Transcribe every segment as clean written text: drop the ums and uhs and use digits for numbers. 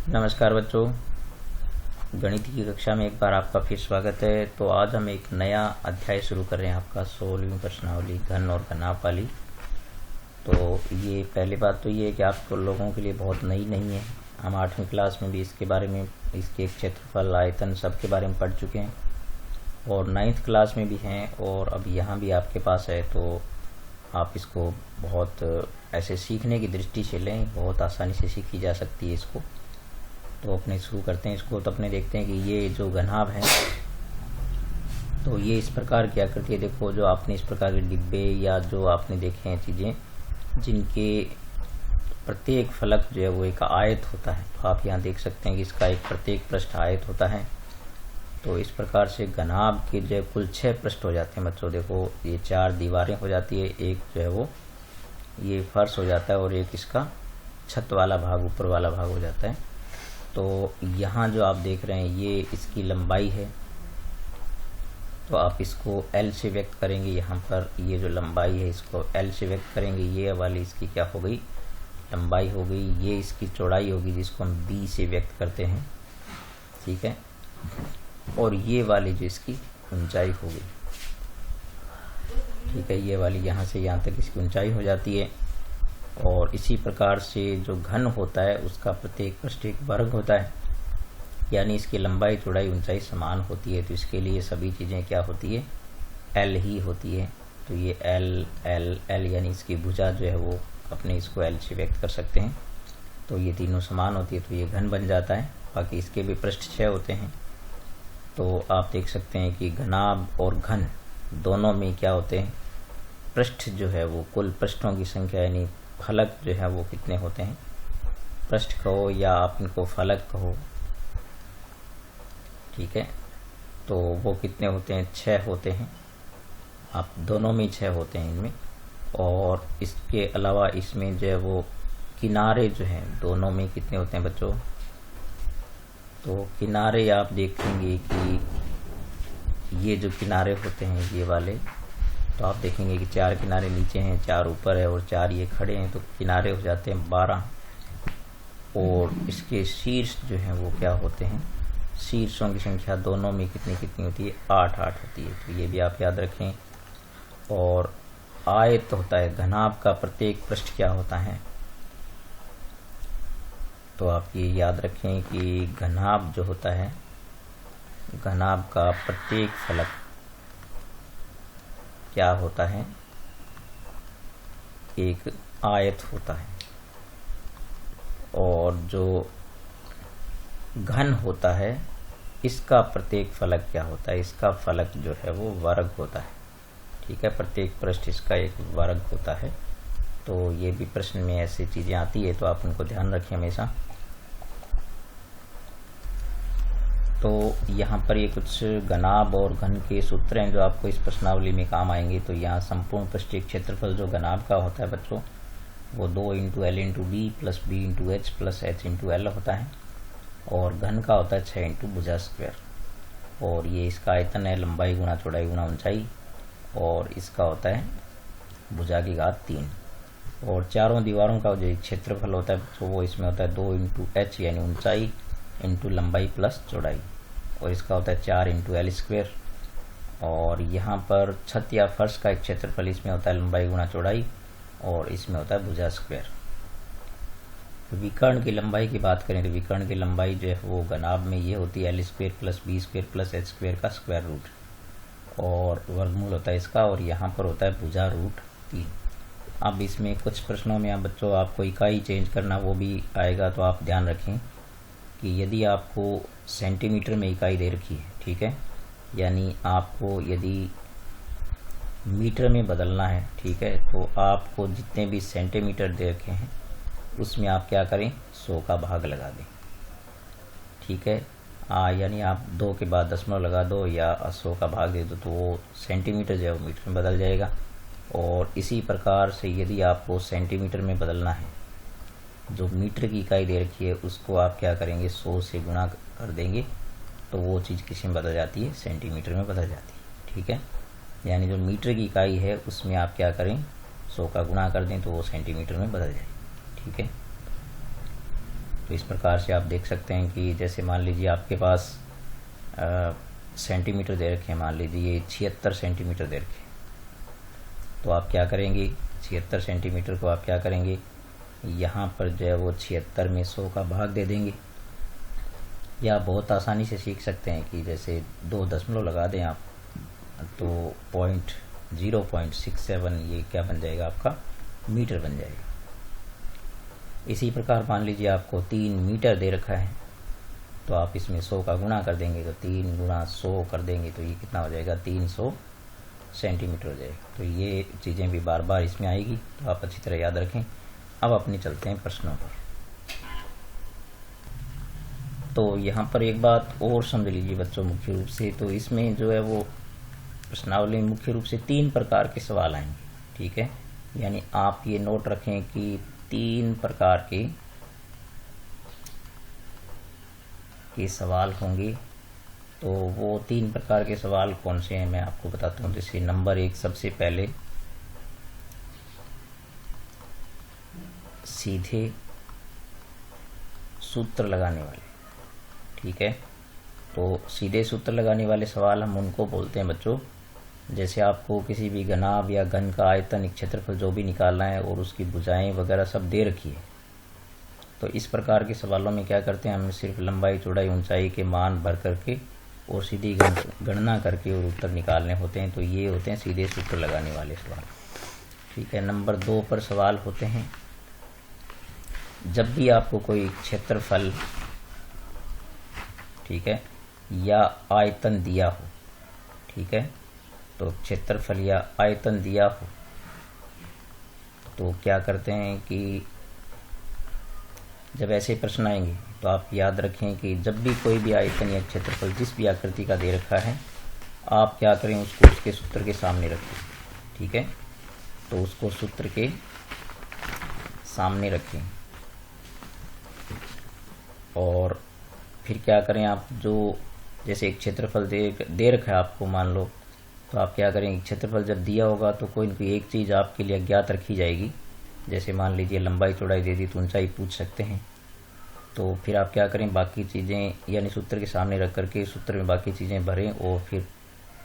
नमस्कार बच्चों, गणित की कक्षा में एक बार आपका फिर स्वागत है। तो आज हम एक नया अध्याय शुरू कर रहे हैं, आपका 16वीं प्रश्नावली घन और घनाभ वाली। तो ये पहली बात तो ये है कि आप लोगों के लिए बहुत नई नहीं है। हम 8वीं क्लास में भी इसके बारे में, इसके क्षेत्रफल, आयतन सब के बारे में पढ़ चुके हैं और 9th क्लास में भी हैं और अब यहाँ भी आपके पास है। तो आप इसको बहुत ऐसे सीखने की दृष्टि से लें, बहुत आसानी से सीखी जा सकती है इसको। तो अपने शुरू करते हैं इसको। तो अपने देखते हैं कि ये जो घनाभ है तो ये इस प्रकार की आकृति है। देखो, जो आपने इस प्रकार के डिब्बे या जो आपने देखे हैं चीज़ें जिनके प्रत्येक फलक जो है वो एक आयत होता है, तो आप यहाँ देख सकते हैं कि इसका एक प्रत्येक पृष्ठ आयत होता है। तो इस प्रकार से घनाभ के जो कुल 6 पृष्ठ हो जाते हैं बच्चों। देखो, ये 4 दीवारें हो जाती है, एक जो है वो ये फर्श हो जाता है और एक इसका छत वाला भाग, ऊपर वाला भाग हो जाता है। तो यहाँ जो आप देख रहे हैं ये इसकी लंबाई है, तो आप इसको L से व्यक्त करेंगे। यहाँ पर ये जो लंबाई है इसको L से व्यक्त करेंगे। ये वाली इसकी क्या हो गई, लंबाई हो गई। ये इसकी चौड़ाई होगी जिसको हम B से व्यक्त करते हैं, ठीक है। और ये वाली जो इसकी ऊंचाई हो गई, ठीक है। ये वाली यहाँ से यहाँ तक इसकी ऊंचाई हो जाती है। और इसी प्रकार से जो घन होता है उसका प्रत्येक पृष्ठ एक वर्ग होता है, यानी इसकी लंबाई, चौड़ाई, ऊंचाई समान होती है। तो इसके लिए सभी चीज़ें क्या होती है, L ही होती है। तो ये L L L यानी इसकी भुजा जो है वो अपने इसको L से व्यक्त कर सकते हैं। तो ये तीनों समान होती है तो ये घन बन जाता है। बाकी इसके भी पृष्ठ 6 होते हैं। तो आप देख सकते हैं कि घनाभ और घन दोनों में क्या होते हैं, पृष्ठ जो है वो कुल पृष्ठों की संख्या यानी फलक जो है वो कितने होते हैं, पृष्ठ कहो या आप इनको फलक कहो, ठीक है। तो वो कितने होते हैं, 6 होते हैं। आप दोनों में 6 होते हैं इनमें। और इसके अलावा इसमें जो है वो किनारे जो हैं दोनों में कितने होते हैं बच्चों। तो किनारे आप देखेंगे कि ये जो किनारे होते हैं ये वाले, तो आप देखेंगे कि 4 किनारे नीचे हैं, 4 ऊपर है और 4 ये खड़े हैं। तो किनारे हो जाते हैं 12। और इसके शीर्ष जो हैं वो क्या होते हैं, शीर्षों की संख्या दोनों में कितनी कितनी होती है, 8 8 होती है। तो ये भी आप याद रखें। और आयत होता है, घनाभ का प्रत्येक पृष्ठ क्या होता है, तो आप ये याद रखें कि घनाभ जो होता है, घनाभ का प्रत्येक फलक क्या होता है, एक आयत होता है। और जो घन होता है इसका प्रत्येक फलक क्या होता है, इसका फलक जो है वो वर्ग होता है, ठीक है। प्रत्येक पृष्ठ इसका एक वर्ग होता है। तो ये भी प्रश्न में ऐसी चीज़ें आती है तो आप उनको ध्यान रखें हमेशा। तो यहाँ पर ये कुछ घनाभ और घन के सूत्र हैं जो आपको इस प्रश्नावली में काम आएंगे। तो यहाँ संपूर्ण पृष्ठीय क्षेत्रफल जो घनाभ का होता है बच्चों वो 2 × L × D + B × H + H × L होता है। और घन का होता है 6 × भुजा स्क्वायर। और ये इसका आयतन है, लंबाई गुणा चौड़ाई गुणा ऊंचाई। और इसका होता है भुजा की घात 3। और चारों दीवारों का जो क्षेत्रफल होता है तो वो इसमें होता है 2 × H यानी ऊंचाई इंटू लंबाई प्लस चौड़ाई। और इसका होता है 4 × L²। और यहाँ पर छत या फर्श का एक क्षेत्रफल, इसमें होता है लंबाई गुणा चौड़ाई और इसमें होता है भुजा स्क्वायर। तो विकर्ण की लंबाई की बात करें तो विकर्ण की लंबाई जो है वो घनाभ में ये होती है L² + B² + H² का स्क्वायर रूट और वर्गमूल होता है इसका। और यहाँ पर होता है भुजा √3। अब इसमें कुछ प्रश्नों में आप बच्चों आपको इकाई चेंज करना वो भी आएगा, तो आप ध्यान रखें कि यदि आपको सेंटीमीटर में इकाई दे रखी है, ठीक है, यानी आपको यदि मीटर में बदलना है, ठीक है, तो आपको जितने भी सेंटीमीटर दे रखे हैं उसमें आप क्या करें, 100 का भाग लगा दें, ठीक है। यानी आप 2 के बाद दशमलव लगा दो या 100 का भाग दे दो तो वो सेंटीमीटर जो है वो मीटर में बदल जाएगा। और इसी प्रकार से यदि आपको सेंटीमीटर में बदलना है, जो मीटर की इकाई दे रखी है उसको आप क्या करेंगे, 100 से गुणा कर देंगे तो वो चीज़ किसी में बदल जाती है, सेंटीमीटर में बदल जाती है, ठीक है। यानी जो मीटर की इकाई है उसमें आप क्या करें, 100 का गुणा कर दें तो वो सेंटीमीटर में बदल जाएगी, ठीक है। तो इस प्रकार से आप देख सकते हैं कि जैसे मान लीजिए आपके पास सेंटीमीटर दे रखे हैं, मान लीजिए ये 76 सेंटीमीटर दे रखे, तो आप क्या करेंगे, 76 सेंटीमीटर को आप क्या करेंगे, यहाँ पर जो है वो 76 में 100 का भाग दे देंगे। या बहुत आसानी से सीख सकते हैं कि जैसे 2 दशमलव लगा दें आप, तो 0.67 ये क्या बन जाएगा, आपका मीटर बन जाएगा। इसी प्रकार मान लीजिए आपको 3 मीटर दे रखा है, तो आप इसमें 100 का गुणा कर देंगे, तो 3 गुणा 100 कर देंगे तो ये कितना हो जाएगा, 300 सेंटीमीटर हो जाएगा। तो ये चीज़ें भी बार बार इसमें आएगी, तो आप अच्छी तरह याद रखें। अब अपने चलते हैं प्रश्नों पर। तो यहाँ पर एक बात और समझ लीजिए बच्चों मुख्य रूप से, तो इसमें जो है वो प्रश्नावली में मुख्य रूप से 3 प्रकार के सवाल आएंगे, ठीक है। यानी आप ये नोट रखें कि 3 प्रकार के सवाल होंगे। तो वो 3 प्रकार के सवाल कौन से हैं मैं आपको बताता हूँ। जैसे नंबर 1, सबसे पहले सीधे सूत्र लगाने वाले, ठीक है। तो सीधे सूत्र लगाने वाले सवाल हम उनको बोलते हैं बच्चों, जैसे आपको किसी भी घनाभ या घन का आयतन, क्षेत्रफल जो भी निकालना है और उसकी भुजाएं वगैरह सब दे रखी है, तो इस प्रकार के सवालों में क्या करते हैं, हम सिर्फ लंबाई, चौड़ाई, ऊंचाई के मान भर करके और सीधी गणना करके और उत्तर निकालने होते हैं। तो ये होते हैं सीधे सूत्र लगाने वाले सवाल, ठीक है। नंबर 2 पर सवाल होते हैं, जब भी आपको कोई क्षेत्रफल, ठीक है, या आयतन दिया हो, ठीक है, तो क्षेत्रफल या आयतन दिया हो तो क्या करते हैं कि जब ऐसे प्रश्न आएंगे तो आप याद रखें कि जब भी कोई भी आयतन या क्षेत्रफल जिस भी आकृति का दे रखा है, आप क्या करें, उसको उसके सूत्र के सामने रखें, ठीक है। तो उसको सूत्र के सामने रखें और फिर क्या करें आप, जो जैसे एक क्षेत्रफल दे रखा है आपको, मान लो, तो आप क्या करेंगे, क्षेत्रफल जब दिया होगा तो कोई न कोई एक चीज़ आपके लिए अज्ञात रखी जाएगी। जैसे मान लीजिए लंबाई चौड़ाई दे दी तो ऊंचाई पूछ सकते हैं। तो फिर आप क्या करें, बाकी चीज़ें यानी सूत्र के सामने रख करके सूत्र में बाकी चीज़ें भरें और फिर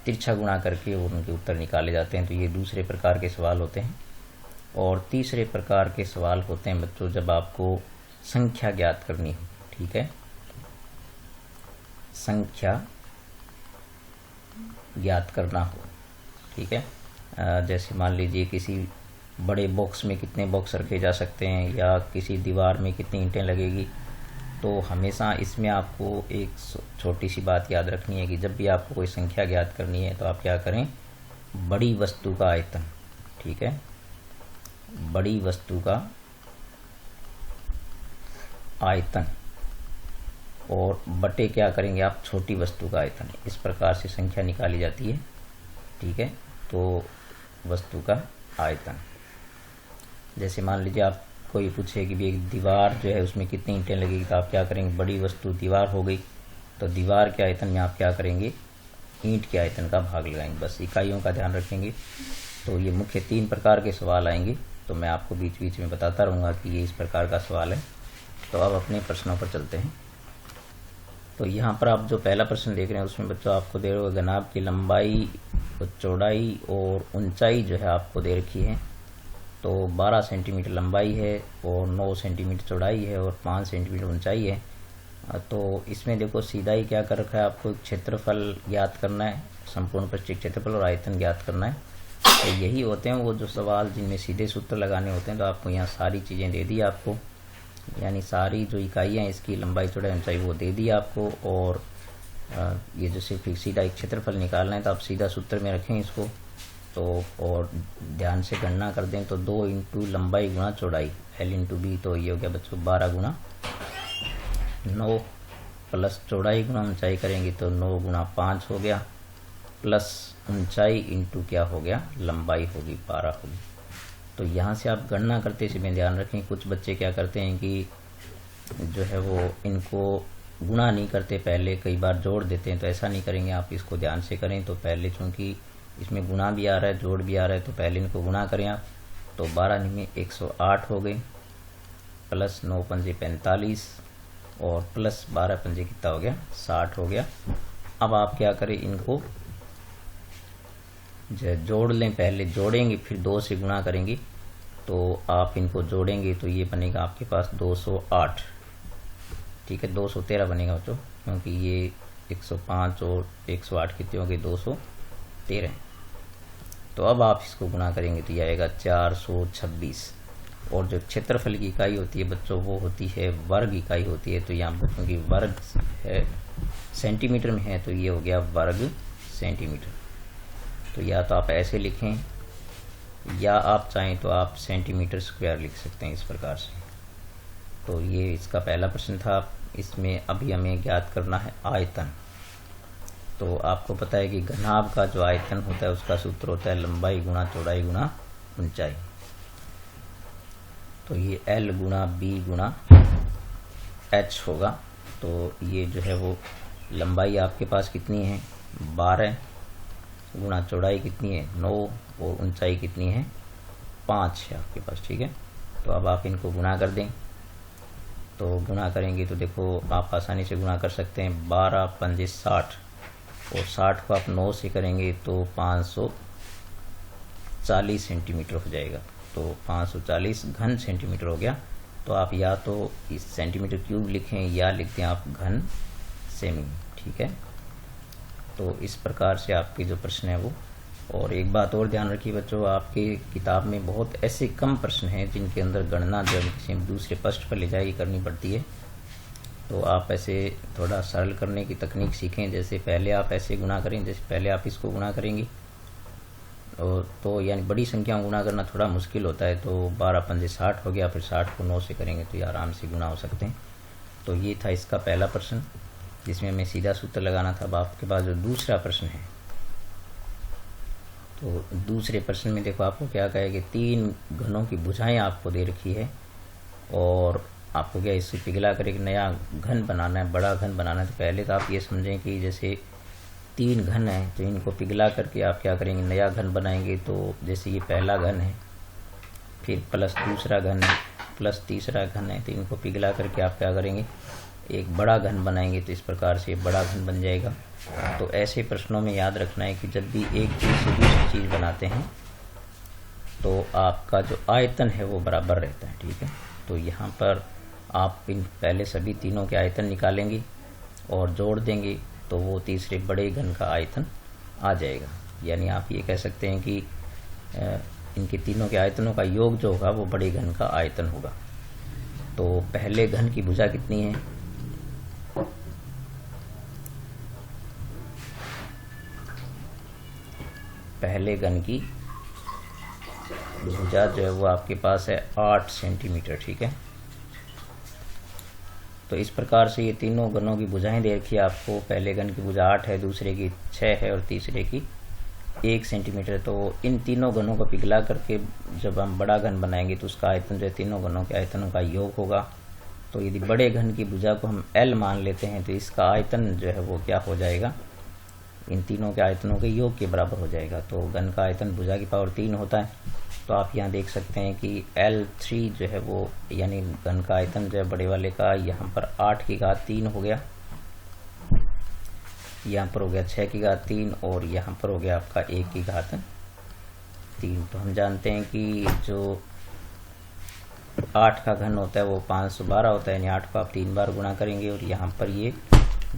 तिरछा गुणा करके और उनके उत्तर निकाले जाते हैं। तो ये दूसरे प्रकार के सवाल होते हैं। और तीसरे प्रकार के सवाल होते हैं बच्चों, जब आपको संख्या ज्ञात करनी हो, ठीक है, संख्या ज्ञात करना हो, ठीक है। जैसे मान लीजिए किसी बड़े बॉक्स में कितने बॉक्स रखे जा सकते हैं या किसी दीवार में कितनी ईंटें लगेगी, तो हमेशा इसमें आपको एक छोटी सी बात याद रखनी है कि जब भी आपको कोई संख्या ज्ञात करनी है तो आप क्या करें, बड़ी वस्तु का आयतन, ठीक है, बड़ी वस्तु का आयतन और बटे क्या करेंगे आप, छोटी वस्तु का आयतन। इस प्रकार से संख्या निकाली जाती है, ठीक है। तो वस्तु का आयतन, जैसे मान लीजिए आप कोई पूछे कि भी एक दीवार जो है उसमें कितनी ईंटें लगेगी, तो आप क्या करेंगे, बड़ी वस्तु दीवार हो गई, तो दीवार के आयतन में आप क्या करेंगे, ईंट के आयतन का भाग लगाएंगे। बस इकाइयों का ध्यान रखेंगे। तो ये मुख्य 3 प्रकार के सवाल आएंगे, तो मैं आपको बीच बीच में बताता रहूँगा कि ये इस प्रकार का सवाल है। तो अब अपने प्रश्नों पर चलते हैं। तो यहाँ पर आप जो पहला प्रश्न देख रहे हैं उसमें बच्चों आपको दे रहे घनाभ की लंबाई, चौड़ाई और ऊंचाई जो है आपको दे रखी है। तो 12 सेंटीमीटर लंबाई है और 9 सेंटीमीटर चौड़ाई है और 5 सेंटीमीटर ऊंचाई है। तो इसमें देखो सीधा ही क्या कर रखा है, आपको क्षेत्रफल ज्ञात करना है, संपूर्ण पृष्ठीय क्षेत्रफल और आयतन ज्ञात करना है। तो यही होते हैं वो जो सवाल जिनमें सीधे सूत्र लगाने होते हैं। तो आपको यहाँ सारी चीज़ें दे दी आपको, यानी सारी जो इकाइयाँ इसकी लंबाई चौड़ाई ऊंचाई वो दे दी आपको। और ये जो सिर्फ सीधा एक क्षेत्रफल निकालना है तो आप सीधा सूत्र में रखें इसको। तो और ध्यान से गणना कर दें तो 2 इंटू लंबाई गुणा चौड़ाई, L इंटू बी, तो ये हो गया बच्चों 12 गुणा 9 प्लस चौड़ाई गुणा ऊंचाई करेंगे तो 9 गुणा 5 हो गया, प्लस ऊंचाई इंटू क्या हो गया, लंबाई होगी 12 होगी। तो यहाँ से आप गणना करते इसमें ध्यान रखें। कुछ बच्चे क्या करते हैं कि जो है वो इनको गुणा नहीं करते, पहले कई बार जोड़ देते हैं। तो ऐसा नहीं करेंगे, आप इसको ध्यान से करें। तो पहले चूँकि इसमें गुणा भी आ रहा है जोड़ भी आ रहा है, तो पहले इनको गुणा करें आप। तो 12 में 108 हो गई, प्लस 9 पंजे 45 और प्लस 12 पंजे कितना हो गया, 60 हो गया। अब आप क्या करें, इनको जोड़ लें, पहले जोड़ेंगे फिर 2 से गुणा करेंगे। तो आप इनको जोड़ेंगे तो ये बनेगा आपके पास 208, ठीक है, 213 बनेगा बच्चों, क्योंकि ये 105 और 108 कितने हो गए, 213। तो अब आप इसको गुणा करेंगे तो ये आएगा 426। और जो क्षेत्रफल की इकाई होती है बच्चों वो होती है वर्ग इकाई होती है। तो यहाँ पर क्योंकि वर्ग है सेंटीमीटर में है तो ये हो गया वर्ग सेंटीमीटर। तो या तो आप ऐसे लिखें या आप चाहें तो आप सेंटीमीटर स्क्वायर लिख सकते हैं इस प्रकार से। तो ये इसका पहला प्रश्न था। इसमें अभी हमें ज्ञात करना है आयतन। तो आपको पता है कि घनाभ का जो आयतन होता है उसका सूत्र होता है लंबाई गुणा चौड़ाई गुणा ऊंचाई। तो ये L गुणा B गुणा H होगा। तो ये जो है वो लंबाई आपके पास कितनी है, 12 गुणा चौड़ाई कितनी है, 9 और ऊंचाई कितनी है, 5 है आपके पास, ठीक है। तो अब आप इनको गुणा कर दें। तो गुणा करेंगे तो देखो आप आसानी से गुणा कर सकते हैं, 12 पंजे 60 और 60 को आप 9 से करेंगे तो 540 सेंटीमीटर हो जाएगा। तो 540 घन सेंटीमीटर हो गया। तो आप या तो इस सेंटीमीटर क्यूब लिखें या लिख दें आप घन सेमी, ठीक है। तो इस प्रकार से आपके जो प्रश्न है वो। और एक बात और ध्यान रखिए बच्चों, आपके किताब में बहुत ऐसे कम प्रश्न हैं जिनके अंदर गणना जो किसी दूसरे पृष्ठ पर ले जाके करनी पड़ती है। तो आप ऐसे थोड़ा सरल करने की तकनीक सीखें। जैसे पहले आप ऐसे गुणा करें, जैसे पहले आप इसको गुणा करेंगे और तो यानी बड़ी संख्या गुणा करना थोड़ा मुश्किल होता है। तो 12 पंजे 60 हो गया, फिर 60 को 9 से करेंगे तो ये आराम से गुणा हो सकते हैं। तो ये था इसका पहला प्रश्न जिसमें हमें सीधा सूत्र लगाना था। अब आपके पास जो दूसरा प्रश्न है, तो दूसरे प्रश्न में देखो आपको क्या कहे कि 3 घनों की भुजाएं आपको दे रखी है और आपको क्या इससे पिघला कर एक नया घन बनाना है, बड़ा घन बनाना है। तो पहले तो आप ये समझें कि जैसे 3 घन है तो इनको पिघला करके आप क्या करेंगे, नया घन बनाएंगे। तो जैसे ये पहला घन है, फिर प्लस दूसरा घन है, प्लस तीसरा घन है, तो इनको पिघला करके आप क्या करेंगे, एक बड़ा घन बनाएंगे। तो इस प्रकार से बड़ा घन बन जाएगा। तो ऐसे प्रश्नों में याद रखना है कि जब भी एक चीज़ से दूसरी चीज़ बनाते हैं तो आपका जो आयतन है वो बराबर रहता है, ठीक है। तो यहाँ पर आप इन पहले सभी तीनों के आयतन निकालेंगे और जोड़ देंगे तो वो तीसरे बड़े घन का आयतन आ जाएगा। यानी आप ये कह सकते हैं कि इनके तीनों के आयतनों का योग जो होगा वो बड़े घन का आयतन होगा। तो पहले घन की भुजा कितनी है, पहले घन की भुजा जो है वो आपके पास है 8 सेंटीमीटर, ठीक है। तो इस प्रकार से ये तीनों घनों की भुजाएं दे रखी है आपको। पहले घन की भुजा 8 है, दूसरे की 6 है और तीसरे की 1 सेंटीमीटर। तो इन तीनों घनों को पिघला करके जब हम बड़ा घन बनाएंगे तो उसका आयतन जो है तीनों घनों के आयतनों का योग होगा। तो यदि बड़े घन की भुजा को हम L मान लेते हैं तो इसका आयतन जो है वो क्या हो जाएगा, इन तीनों के आयतनों के योग के बराबर हो जाएगा। तो घन का आयतन भुजा की पावर 3 होता है। तो आप यहाँ देख सकते हैं कि L3 जो है वो यानी घन का आयतन जो है बड़े वाले का यहाँ पर 8 की घात 3 हो गया, यहाँ पर हो गया 6 की घात 3 और यहाँ पर हो गया आपका 1 की घात 3। तो हम जानते हैं कि जो 8 का घन होता है वो 512 होता है, यानी 8 को आप 3 बार गुणा करेंगे और यहाँ पर ये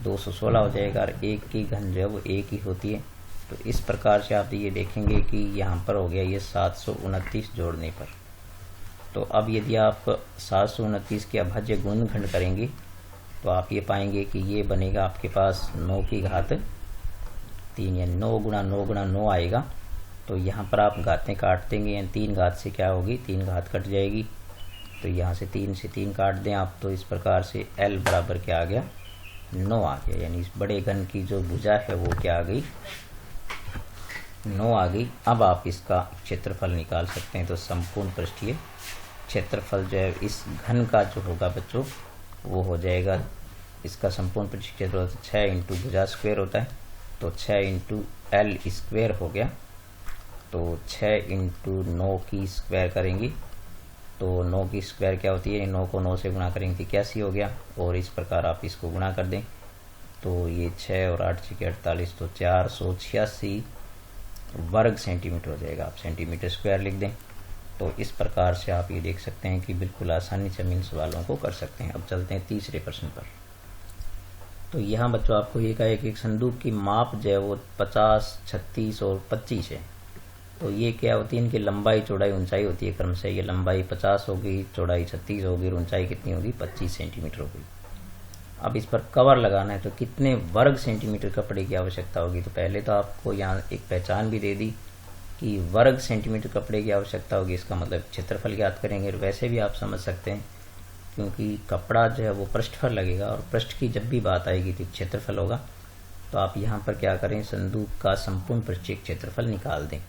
216 हो जाएगा और 1 की घन जो है वो 1 ही होती है। तो इस प्रकार से आप ये देखेंगे कि यहाँ पर हो गया ये 729 जोड़ने पर। तो अब यदि आप 729 के अभाज्य गुणनखंड करेंगे तो आप ये पाएंगे कि ये बनेगा आपके पास 9 की घात 3, यानी 9 गुणा 9 गुणा 9 आएगा। तो यहाँ पर आप घातें काट देंगे, यानी 3 घात से क्या होगी, 3 घात कट जाएगी। तो यहाँ से 3 से 3 काट दें आप। तो इस प्रकार से L बराबर क्या आ गया, 9 आ गया। यानी इस बड़े घन की जो भुजा है वो क्या आ गई, 9 आ गई। अब आप इसका क्षेत्रफल निकाल सकते हैं। तो संपूर्ण पृष्ठीय क्षेत्रफल जो है इस घन का जो होगा बच्चों वो हो जाएगा, इसका संपूर्ण पृष्ठीय क्षेत्रफल 6 इंटू भुजा स्क्वायर होता है। तो 6 इंटू L स्क्वायर हो गया। तो 6 इंटू 9 की स्क्वायर करेंगे तो 9 की स्क्वायर क्या होती है, 9 को 9 से गुणा करेंगे 81 हो गया, और इस प्रकार आप इसको गुणा कर दें तो ये 6 और 8 6 48, तो 486 वर्ग सेंटीमीटर हो जाएगा। आप सेंटीमीटर स्क्वायर लिख दें। तो इस प्रकार से आप ये देख सकते हैं कि बिल्कुल आसानी से हम इन सवालों को कर सकते हैं। अब चलते हैं तीसरे प्रश्न पर। तो यहाँ बच्चों आपको ये कहा है कि एक संदूक की माप जो है वो 50, 36 और 25 है। तो ये क्या होती है, इनकी लंबाई चौड़ाई ऊंचाई होती है क्रमशः। ये लंबाई 50 होगी, चौड़ाई 36 होगी और ऊंचाई कितनी होगी, 25 सेंटीमीटर होगी। अब इस पर कवर लगाना है तो कितने वर्ग सेंटीमीटर कपड़े की आवश्यकता होगी। तो पहले तो आपको यहाँ एक पहचान भी दे दी कि वर्ग सेंटीमीटर कपड़े की आवश्यकता होगी, इसका मतलब क्षेत्रफल ज्ञात करेंगे। और वैसे भी आप समझ सकते हैं क्योंकि कपड़ा जो है वो पृष्ठ पर लगेगा और पृष्ठ की जब भी बात आएगी तो क्षेत्रफल होगा। तो आप यहाँ पर क्या करें, संदूक का संपूर्ण पृष्ठीय क्षेत्रफल निकाल दें।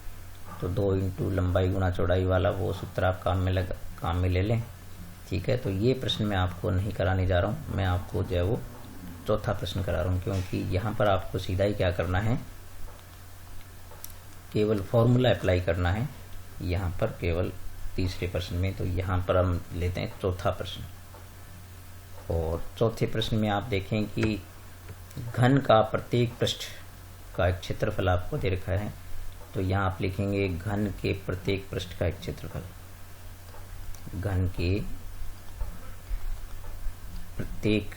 तो 2 इंटू लंबाई गुणा चौड़ाई वाला वो सूत्र आप काम में ले लें। ठीक है, तो ये प्रश्न मैं आपको नहीं कराने जा रहा हूँ, मैं आपको जो है वो चौथा प्रश्न करा रहा हूँ, क्योंकि यहाँ पर आपको सीधा ही क्या करना है, केवल फॉर्मूला अप्लाई करना है यहाँ पर केवल तीसरे प्रश्न में। तो यहाँ पर हम लेते हैं चौथा प्रश्न। और चौथे प्रश्न में आप देखें कि घन का प्रत्येक पृष्ठ का एक क्षेत्रफल आपको दे रखा है। तो यहाँ आप लिखेंगे घन के प्रत्येक पृष्ठ का एक क्षेत्रफल, घन के प्रत्येक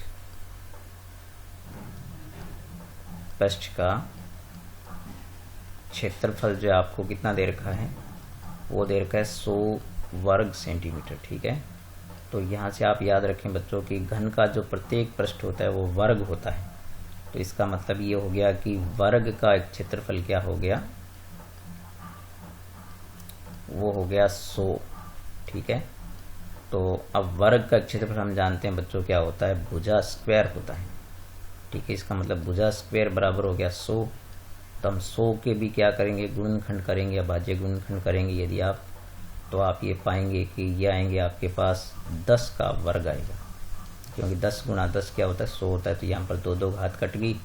पृष्ठ का क्षेत्रफल जो आपको कितना दे रखा है, वो दे रखा है 100 वर्ग सेंटीमीटर। ठीक है, तो यहाँ से आप याद रखें बच्चों कि घन का जो प्रत्येक पृष्ठ होता है वो वर्ग होता है। तो इसका मतलब ये हो गया कि वर्ग का एक क्षेत्रफल क्या हो गया, वो हो गया 100। ठीक है, तो अब वर्ग का क्षेत्रफल हम जानते हैं बच्चों क्या होता है, भुजा स्क्वायर होता है। ठीक है, इसका मतलब भुजा स्क्वायर बराबर हो गया 100। तो हम 100 के भी क्या करेंगे, गुणनखंड करेंगे या भाज्य गुणनखंड करेंगे यदि आप, तो आप ये पाएंगे कि ये आएंगे आपके पास 10 का वर्ग आएगा, क्योंकि 10 गुणा 10 क्या होता है, 100 होता है। तो यहाँ पर 2 घात कट गई।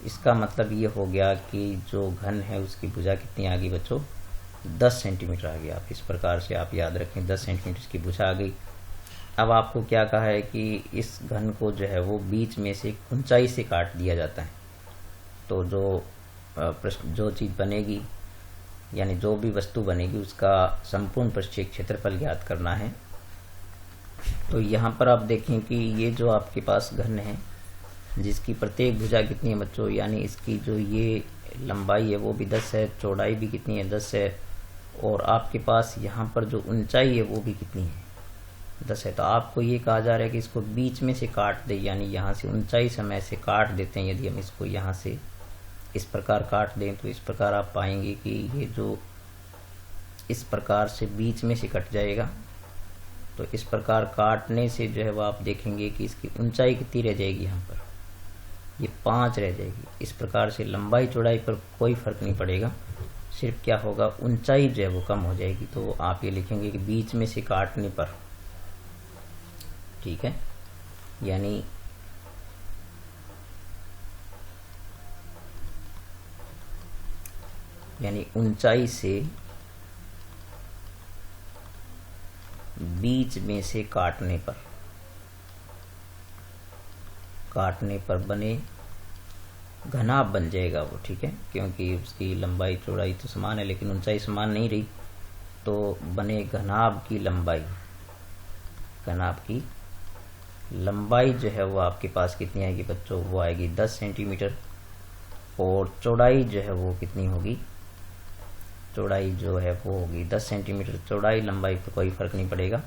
इसका मतलब ये हो गया कि जो घन है उसकी भुजा कितनी आ गई बच्चों, 10 सेंटीमीटर आ गया। आप इस प्रकार से आप याद रखें 10 सेंटीमीटर की भुजा आ गई। अब आपको क्या कहा है कि इस घन को जो है वो बीच में से ऊंचाई से काट दिया जाता है। तो जो चीज़ बनेगी यानी जो भी वस्तु बनेगी उसका संपूर्ण पृष्ठीय क्षेत्रफल ज्ञात करना है। तो यहाँ पर आप देखें कि ये जो आपके पास घन है जिसकी प्रत्येक भुजा कितनी है बच्चों, यानी इसकी जो ये लंबाई है वो भी 10 है, चौड़ाई भी कितनी है 10 है, और आपके पास यहाँ पर जो ऊंचाई है वो भी कितनी है 10 है। तो आपको ये कहा जा रहा है कि इसको बीच में से काट दे, यानी यहाँ से ऊंचाई समय से काट देते हैं। यदि हम इसको यहाँ से इस प्रकार काट दें तो इस प्रकार आप पाएंगे कि ये जो इस प्रकार से बीच में से कट जाएगा। तो इस प्रकार काटने से जो है वो आप देखेंगे कि इसकी ऊंचाई कितनी रह जाएगी, यहाँ पर ये 5 रह जाएगी। इस प्रकार से लंबाई चौड़ाई पर कोई फर्क नहीं पड़ेगा, सिर्फ क्या होगा ऊंचाई जो है वो कम हो जाएगी। तो आप ये लिखेंगे कि बीच में से काटने पर, ठीक है, यानी ऊंचाई से बीच में से काटने पर बने घनाभ बन जाएगा वो। ठीक है, क्योंकि उसकी लंबाई चौड़ाई तो समान है लेकिन ऊंचाई समान नहीं रही, तो बने घनाभ की लंबाई जो है वो आपके पास कितनी आएगी बच्चों, वो आएगी 10 सेंटीमीटर। और चौड़ाई जो है वो कितनी होगी, चौड़ाई जो है वो होगी 10 सेंटीमीटर। चौड़ाई लंबाई पर कोई फर्क नहीं पड़ेगा।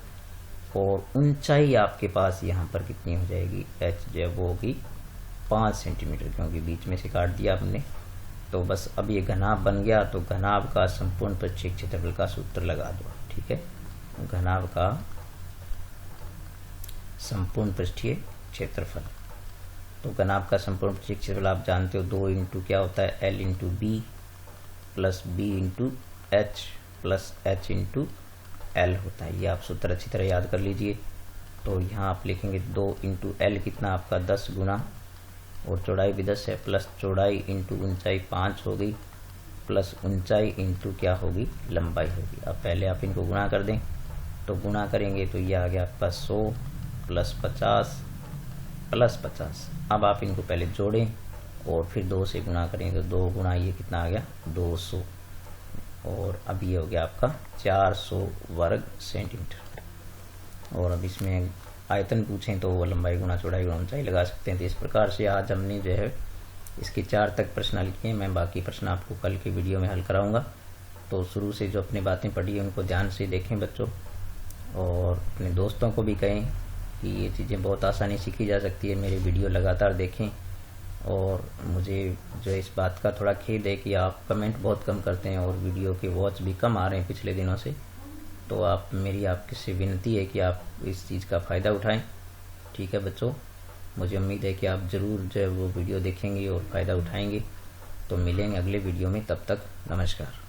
और ऊंचाई आपके पास यहाँ पर कितनी हो जाएगी, h जो है वो होगी 5 सेंटीमीटर, क्योंकि बीच में से काट दिया आपने। तो बस अब ये घनाभ बन गया। तो घनाभ का संपूर्ण पृष्ठीय क्षेत्रफल का सूत्र लगा दो। ठीक है, घनाभ का संपूर्ण पृष्ठीय क्षेत्रफल। तो घनाभ का संपूर्ण पृष्ठीय क्षेत्रफल आप जानते हो 2 इंटू क्या होता है, L into B plus B into H plus H into L होता है। ये आप सूत्र अच्छी तरह याद कर लीजिए। तो यहाँ आप लिखेंगे 2 इंटू एल कितना आपका 10 गुना, और चौड़ाई भी 10 है, प्लस चौड़ाई इंटू ऊंचाई 5 हो गई, प्लस ऊंचाई इंटू क्या होगी, लंबाई होगी। अब पहले आप इनको गुणा कर दें तो गुणा करेंगे तो ये आ गया आपका 100 प्लस 50 प्लस 50। अब आप इनको पहले जोड़ें और फिर 2 से गुणा करें तो 2 गुणा ये कितना आ गया 200, और अब ये हो गया आपका 400 वर्ग सेंटीमीटर। और अब इसमें आयतन पूछें तो वो लंबाई गुणा चौड़ाई गुणा ऊंचाई लगा सकते हैं। तो इस प्रकार से आज हमने जो है इसके 4 तक प्रश्न हल किए। मैं बाकी प्रश्न आपको कल के वीडियो में हल कराऊंगा। तो शुरू से जो अपनी बातें पढ़ी है उनको ध्यान से देखें बच्चों, और अपने दोस्तों को भी कहें कि ये चीज़ें बहुत आसानी सीखी जा सकती है। मेरे वीडियो लगातार देखें। और मुझे जो इस बात का थोड़ा खेद है कि आप कमेंट बहुत कम करते हैं और वीडियो के वॉच भी कम आ रहे हैं पिछले दिनों से। तो मेरी आपसे विनती है कि आप इस चीज़ का फ़ायदा उठाएं। ठीक है बच्चों, मुझे उम्मीद है कि आप ज़रूर जो है वो वीडियो देखेंगे और फ़ायदा उठाएंगे। तो मिलेंगे अगले वीडियो में, तब तक नमस्कार।